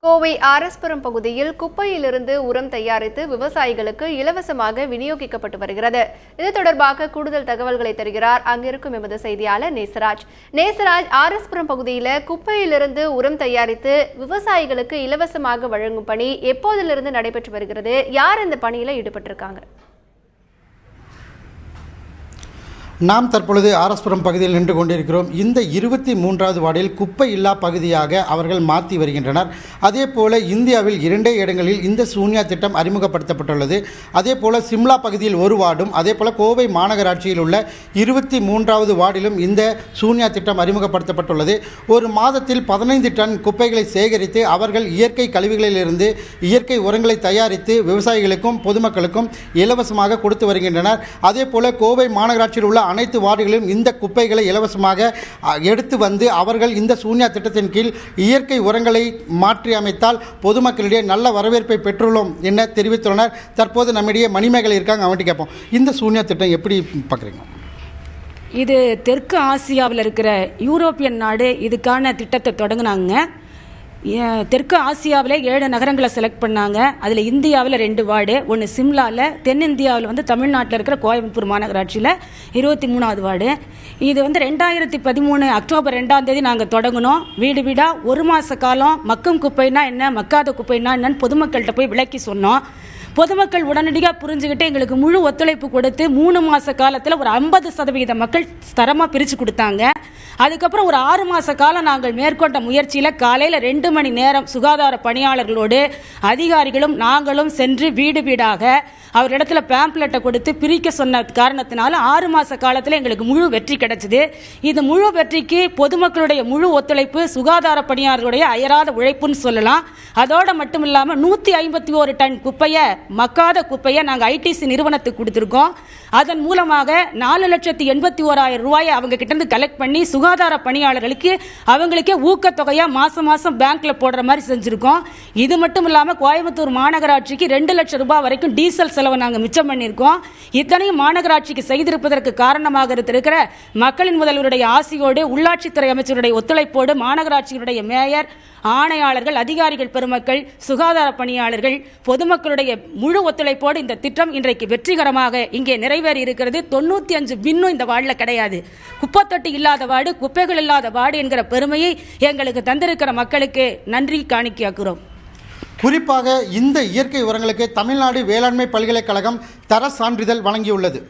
கோவை ஆர்எஸ்புரம் பகுதியில் குப்பையிலிருந்து உரம் தயாரித்து விவசாயிகளுக்கு இலவசமாக விநியோகிக்கப்பட்டு வருகிறது. இது தொடர்பாக கூடுதல் தகவல்களை தருகிறார் அங்கிருக்கும் எமது செய்தியாளர் நேசராஜ். ஆர்எஸ்புரம் பகுதியில் குப்பையிலிருந்து உரம் தயாரித்து விவசாயிகளுக்கு இலவசமாக வழங்கும் பணி எப்போதிலிருந்து நடைபெற்று வருகிறது? யார் இந்த பணியில் ஈடுபட்டிருக்காங்க? நாம் தற்பொழுது ஆர்எஸ்புரம் பகுதியில் நின்று கொண்டிருக்கிறோம். இந்த 23வது வார்டில் குப்பை இல்லா பகுதியாக அவர்கள் மாற்றி வருகின்றனர். அதே போல இந்தியாவில் 2 இடங்களில் இந்த சூன்யா திட்டம் அறிமுகப்படுத்தப்பட்டுள்ளது. அதே போல சிம்லா பகுதியில் ஒரு வார்டும், அதே போல கோவை மாநகராட்சியில் உள்ள 23வது வார்டிலும் இந்த சூன்யா திட்டம் அறிமுகப்படுத்தப்பட்டுள்ளது. ஒரு மாதத்தில் 15 டன் குப்பைகளை சேகரித்து அவர்கள் இயற்கை கழிவுகளிலிருந்து இயற்கை உரங்களை தயாரித்து விவசாயிகளுக்கும் பொதுமக்களுக்கும் இலவசமாக கொடுத்து வருகின்றனர். அதே போல கோவை மாநகராட்சியில் உள்ள அனைத்து வார்டுகளிலும் இந்த குப்பைகளை இலவசமாக எடுத்து வந்து அவர்கள் இந்த சூன்யா திட்டத்தின் கீழ் இயற்கை உரங்களை மாற்றி அமைத்தால் பொதுமக்களிடையே நல்ல வரவேற்பை பெற்றுள்ளோம் என தெரிவித்துள்ளனர். தற்போது நம்மிடையே மணிமேகலை இருக்காங்க, அவன்கிட்ட கேட்போம். இந்த சூன்யா திட்டம் எப்படி பார்க்குறீங்க? இது தெற்கு ஆசியாவில் இருக்கிற யூரோப்பியன் நாடு இதுக்கான திட்டத்தை தொடங்கினாங்க. தெற்கு ஆசியாவில் 7 நகரங்களை செலக்ட் பண்ணாங்க. அதில் இந்தியாவில் 2 வார்டு, ஒன்று சிம்லாவில், தென்னிந்தியாவில் தமிழ்நாட்டில் இருக்கிற கோயம்புத்தூர் மாநகராட்சியில் 23வது வார்டு. இது 2013 அக்டோபர் 2ஆம் தேதி நாங்கள் தொடங்கினோம். வீடு வீடாக 1 மாத காலம் மக்கும் குப்பைனா என்ன, மக்காத குப்பைனா என்னன்னு பொதுமக்கள்கிட்ட போய் விளக்கி சொன்னோம். பொதுமக்கள் உடனடியாக புரிஞ்சுக்கிட்டு எங்களுக்கு முழு ஒத்துழைப்பு கொடுத்து 3 மாத காலத்தில் ஒரு 50% மக்கள் தரமாக பிரித்து கொடுத்தாங்க. அதுக்கப்புறம் ஒரு 6 மாத காலம் நாங்கள் மேற்கொண்ட முயற்சியில் காலையில் 2 மணி நேரம் சுகாதார பணியாளர்களோடு அதிகாரிகளும் நாங்களும் சென்று வீடு வீடாக அவரிடத்துல பேம்ப்லெட்டை கொடுத்து பிரிக்க சொன்ன காரணத்தினால 6 மாத காலத்தில் எங்களுக்கு முழு வெற்றி கிடைச்சது. இது முழு வெற்றிக்கு பொதுமக்களுடைய முழு ஒத்துழைப்பு, சுகாதார பணியாளர்களுடைய அயராத உழைப்புன்னு சொல்லலாம். அதோடு மட்டும் இல்லாமல் 151 டன் குப்பையை, மக்காத குப்பையை நாங்கள் ஐடிசி நிறுவனத்துக்கு கொடுத்துருக்கோம். அதன் மூலமாக 4,81,000 ரூபாயை அவங்க கிட்ட இருந்து கலெக்ட் பண்ணி சுகாதார பணியாளர்களுக்கு அவங்களுக்கே ஊக்கத்தொகையா மாசம் மாசம் பேங்க்ல போடுற மாதிரி செஞ்சிருக்கோம். இது மட்டும் இல்லாமல் கோயம்புத்தூர் மாநகராட்சிக்கு 2 லட்சம் ரூபாய் வரைக்கும் டீசல் செலவை நாங்கள் மிச்சம் பண்ணியிருக்கோம். இத்தனையும் மாநகராட்சிக்கு செய்திருப்பதற்கு காரணமாக இருக்கிற மக்களின் முதல்வருடைய ஆசியோடு, உள்ளாட்சித்துறை அமைச்சருடைய ஒத்துழைப்போடு, மாநகராட்சியினுடைய மேயர், ஆணையாளர்கள், அதிகாரிகள் பெருமக்கள், சுகாதார பணியாளர்கள், பொதுமக்களுடைய முழு ஒத்துழைப்போடு இந்த திட்டம் இன்றைக்கு வெற்றிகரமாக இங்கே நிறைவேறி இருக்கிறது. 95 பின்னும் இந்த வார்டில் கிடையாது. குப்பத்தொட்டி இல்லாத வார்டு, குப்பைகள் இல்லாத வார்டு என்கிற பெருமையை எங்களுக்கு தந்திருக்கிற மக்களுக்கு நன்றி காணிக்கையாக்குறோம். குறிப்பாக இந்த இயற்கை உரங்களுக்கு தமிழ்நாடு வேளாண்மை பல்கலைக்கழகம் தர சான்றிதழ் வழங்கியுள்ளது.